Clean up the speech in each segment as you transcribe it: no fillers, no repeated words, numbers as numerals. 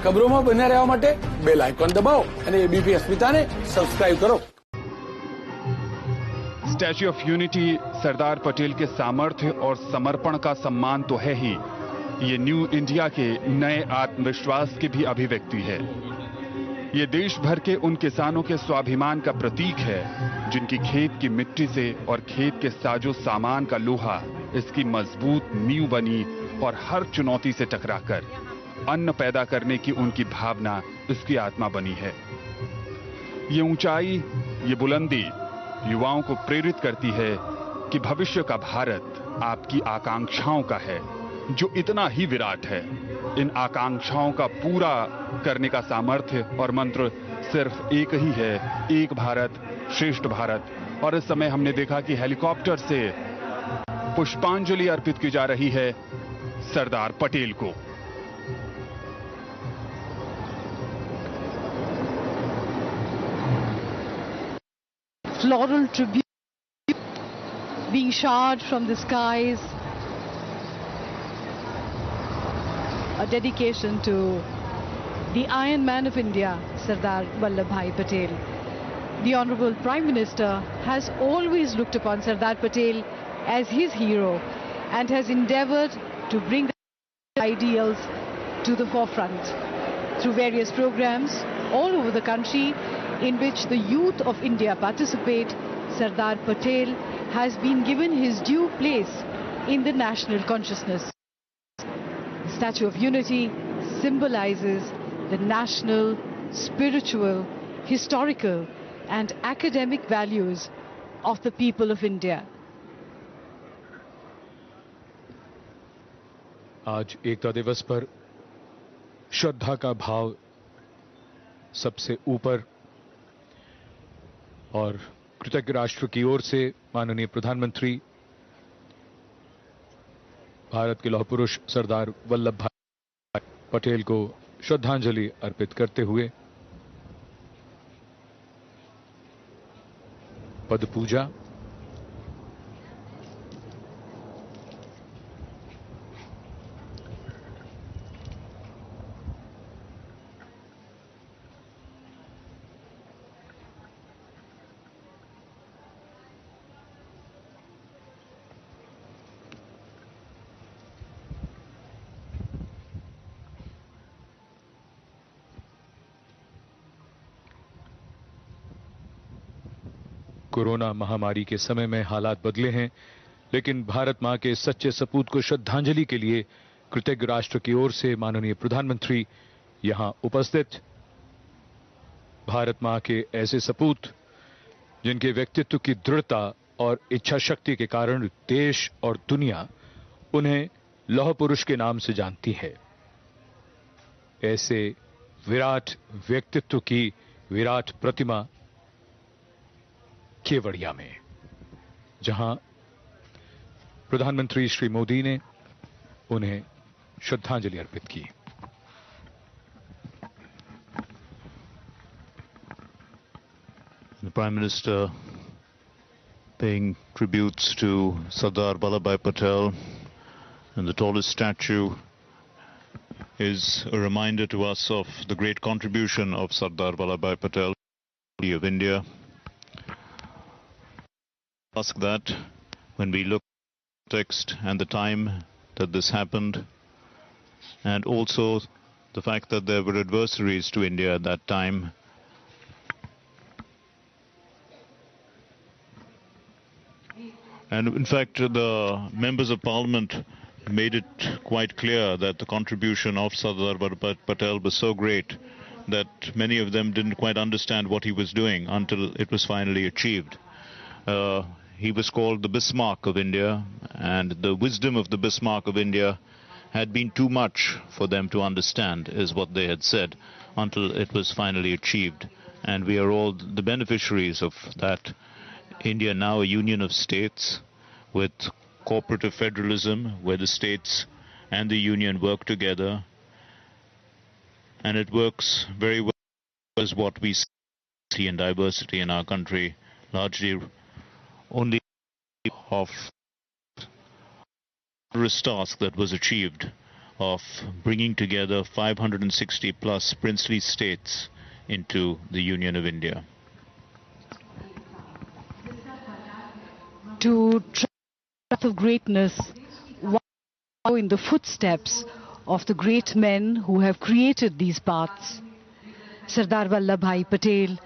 ખબરોમાં બન્યા રહેવા માટે બેલ આઇકોન દબાવો અને એબીપી અસ્મિતાને સબસ્ક્રાઇબ કરો. Statue of unity Sardar Patel के सामर्थ्य और समर्पण का सम्मान तो है ही, ये न्यू इंडिया के नए आत्मविश्वास की भी अभिव्यक्ति है. ये देश भर के उन किसानों के स्वाभिमान का प्रतीक है जिनकी खेत की मिट्टी से और खेत के साजो सामान का लोहा इसकी मजबूत नींव बनी और हर चुनौती से टकराकर अन्न पैदा करने की उनकी भावना इसकी आत्मा बनी है. ये ऊंचाई, ये बुलंदी युवाओं को प्रेरित करती है कि भविष्य का भारत आपकी आकांक्षाओं का है जो इतना ही विराट है. इन आकांक्षाओं का पूरा करने का सामर्थ्य और मंत्र सिर्फ एक ही है, एक भारत श्रेष्ठ भारत. और इस समय हमने देखा कि हेलीकॉप्टर से पुष्पांजलि अर्पित की जा रही है सरदार पटेल को. Floral tribute being showered from the skies, a dedication to the Iron Man of India, Sardar Vallabhbhai Patel. The Honorable Prime Minister has always looked upon Sardar Patel as his hero and has endeavored to bring the ideals to the forefront through various programs all over the country in which the youth of India participate. Sardar Patel has been given his due place in the national consciousness. The Statue of Unity symbolizes the national, spiritual, historical and academic values of the people of India. आज एकता दिवस पर श्रद्धा का भाव सबसे ऊपर और कृतज्ञ राष्ट्र की ओर से माननीय प्रधानमंत्री भारत के लौह पुरुष सरदार वल्लभ भाई पटेल को श्रद्धांजलि अर्पित करते हुए पद पूजा, कोरोना महामारी के समय में हालात बदले हैं, लेकिन भारत मां के सच्चे सपूत को श्रद्धांजलि के लिए कृतज्ञ राष्ट्र की ओर से माननीय प्रधानमंत्री यहां उपस्थित. भारत मां के ऐसे सपूत जिनके व्यक्तित्व की दृढ़ता और इच्छा शक्ति के कारण देश और दुनिया उन्हें लौह पुरुष के नाम से जानती है. ऐसे विराट व्यक्तित्व की विराट प्रतिमा केवड़िया में, जहां प्रधानमंत्री श्री मोदी ने उन्हें श्रद्धांजलि अर्पित की. The Prime Minister paying tributes to Sardar Vallabhbhai Patel, and the tallest statue is a reminder to us of the great contribution of Sardar Vallabhbhai Patel of India. Ask that when we look at the text and the time that this happened, and also the fact that there were adversaries to India at that time, and in fact the members of parliament made it quite clear that the contribution of Sardar Vallabhbhai Patel was so great that many of them didn't quite understand what he was doing until it was finally achieved. He was called the Bismarck of India, and the wisdom of the Bismarck of India had been too much for them to understand, is what they had said, until it was finally achieved. And we are all the beneficiaries of that. India now a union of states with cooperative federalism, where the states and the union work together, and it works very well as what we see in diversity in our country, largely only of this task that was achieved of bringing together 560 plus princely states into the Union of India. To path of greatness, follow in the footsteps of the great men who have created these paths. Sardar Vallabhbhai Patel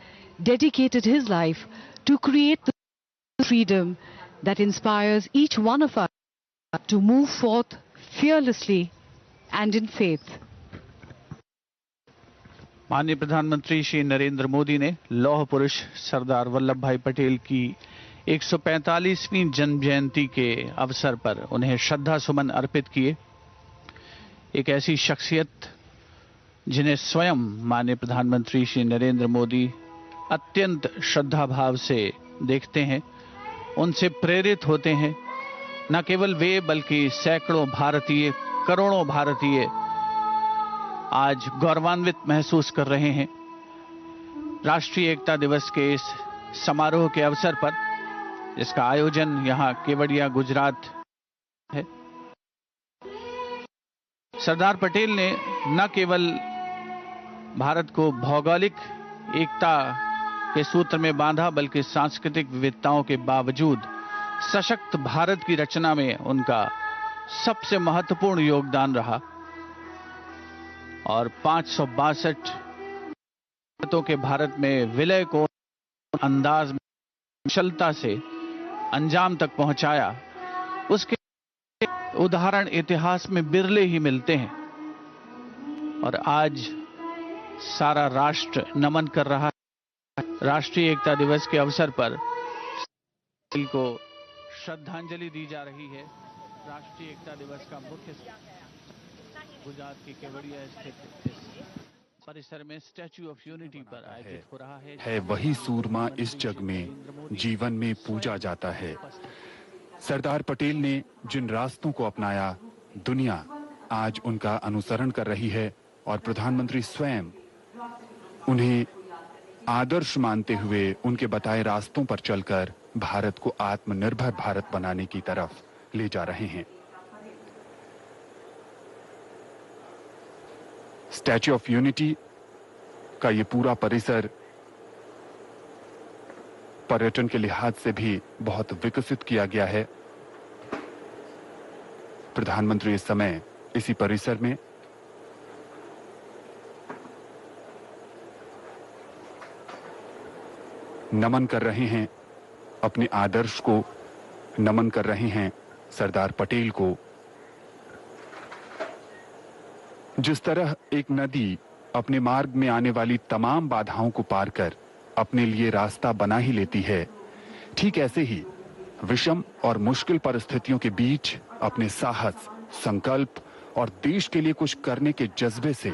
dedicated his life to create the freedom that inspires each one of us to move forth fearlessly and in faith. माननीय प्रधानमंत्री श्री नरेंद्र मोदी ने लौह पुरुष सरदार वल्लभ भाई पटेल की 145वीं जन्म जयंती के अवसर पर उन्हें श्रद्धा सुमन अर्पित किए। एक ऐसी शख्सियत जिन्हें स्वयं माननीय प्रधानमंत्री श्री नरेंद्र मोदी अत्यंत श्रद्धा भाव से देखते हैं, उनसे प्रेरित होते हैं। न केवल वे बल्कि सैकड़ों भारतीय, करोड़ों भारतीय आज गौरवान्वित महसूस कर रहे हैं। राष्ट्रीय एकता दिवस के इस समारोह के अवसर पर, जिसका आयोजन यहां केवड़िया गुजरात है, सरदार पटेल ने न केवल भारत को भौगोलिक एकता के सूत्र में बांधा, बल्कि सांस्कृतिक विविधताओं के बावजूद सशक्त भारत की रचना में उनका सबसे महत्वपूर्ण योगदान रहा। और 562 के भारत में विलय को अंदाज में कुशलता से अंजाम तक पहुंचाया, उसके उदाहरण इतिहास में बिरले ही मिलते हैं। और आज सारा राष्ट्र नमन कर रहा है। राष्ट्रीय एकता दिवस के अवसर पर को श्रद्धांजलि दी जा रही है। राष्ट्रीय एकता दिवस का मुख्य गुजरात की केवड़िया स्थित परिसर में स्टैच्यू ऑफ यूनिटी पर आयोजित हो रहा है वही सूरमा इस जग में जीवन में पूजा जाता है। सरदार पटेल ने जिन रास्तों को अपनाया, दुनिया आज उनका अनुसरण कर रही है और प्रधानमंत्री स्वयं उन्हें आदर्श मानते हुए उनके बताए रास्तों पर चलकर भारत को आत्मनिर्भर भारत बनाने की तरफ ले जा रहे हैं। स्टैच्यू ऑफ यूनिटी का ये पूरा परिसर पर्यटन के लिहाज से भी बहुत विकसित किया गया है। प्रधानमंत्री इस समय इसी परिसर में नमन कर रहे हैं, अपने आदर्श को नमन कर रहे हैं सरदार पटेल को। जिस तरह एक नदी अपने मार्ग में आने वाली तमाम बाधाओं को पार कर अपने लिए रास्ता बना ही लेती है, ठीक ऐसे ही विषम और मुश्किल परिस्थितियों के बीच अपने साहस, संकल्प और देश के लिए कुछ करने के जज्बे से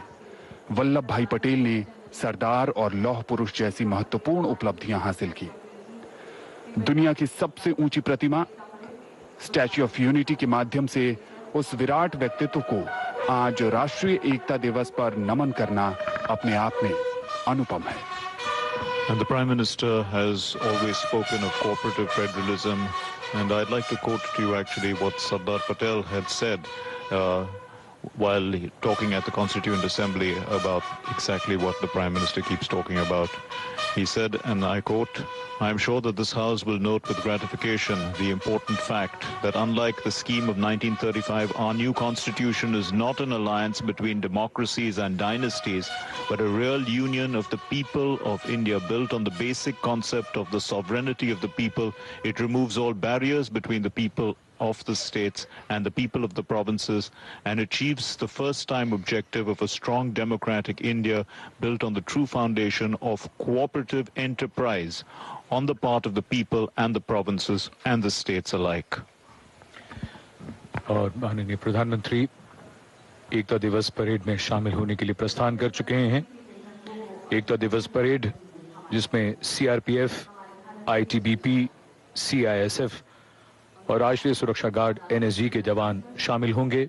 वल्लभ भाई पटेल ने सरदार और लौह पुरुष जैसी महत्वपूर्ण उपलब्धियां हासिल की। दुनिया की सबसे ऊंची प्रतिमा स्टैच्यू ऑफ यूनिटी के माध्यम से उस विराट व्यक्तित्व को आज राष्ट्रीय एकता दिवस पर नमन करना अपने आप में अनुपम है। And the Prime Minister has always spoken of cooperative federalism, and I'd like to quote to you actually what Sardar Patel had said while talking at the Constituent Assembly about exactly what the Prime Minister keeps talking about. He said, and I quote, "I am sure that this House will note with gratification the important fact that unlike the scheme of 1935, our new Constitution is not an alliance between democracies and dynasties, but a real union of the people of India built on the basic concept of the sovereignty of the people. It removes all barriers between the people of the states and the people of the provinces and achieves the first time objective of a strong democratic India built on the true foundation of cooperative enterprise on the part of the people and the provinces and the states alike." और माननीय प्रधानमंत्री एकता दिवस parade में शामिल होने के लिए प्रस्थान कर चुके हैं। एकता दिवस परेड जिसमें सीआरपीएफ, आईटीबीपी, सीआईएसएफ और राष्ट्रीय सुरक्षा गार्ड एनएसजी के जवान शामिल होंगे।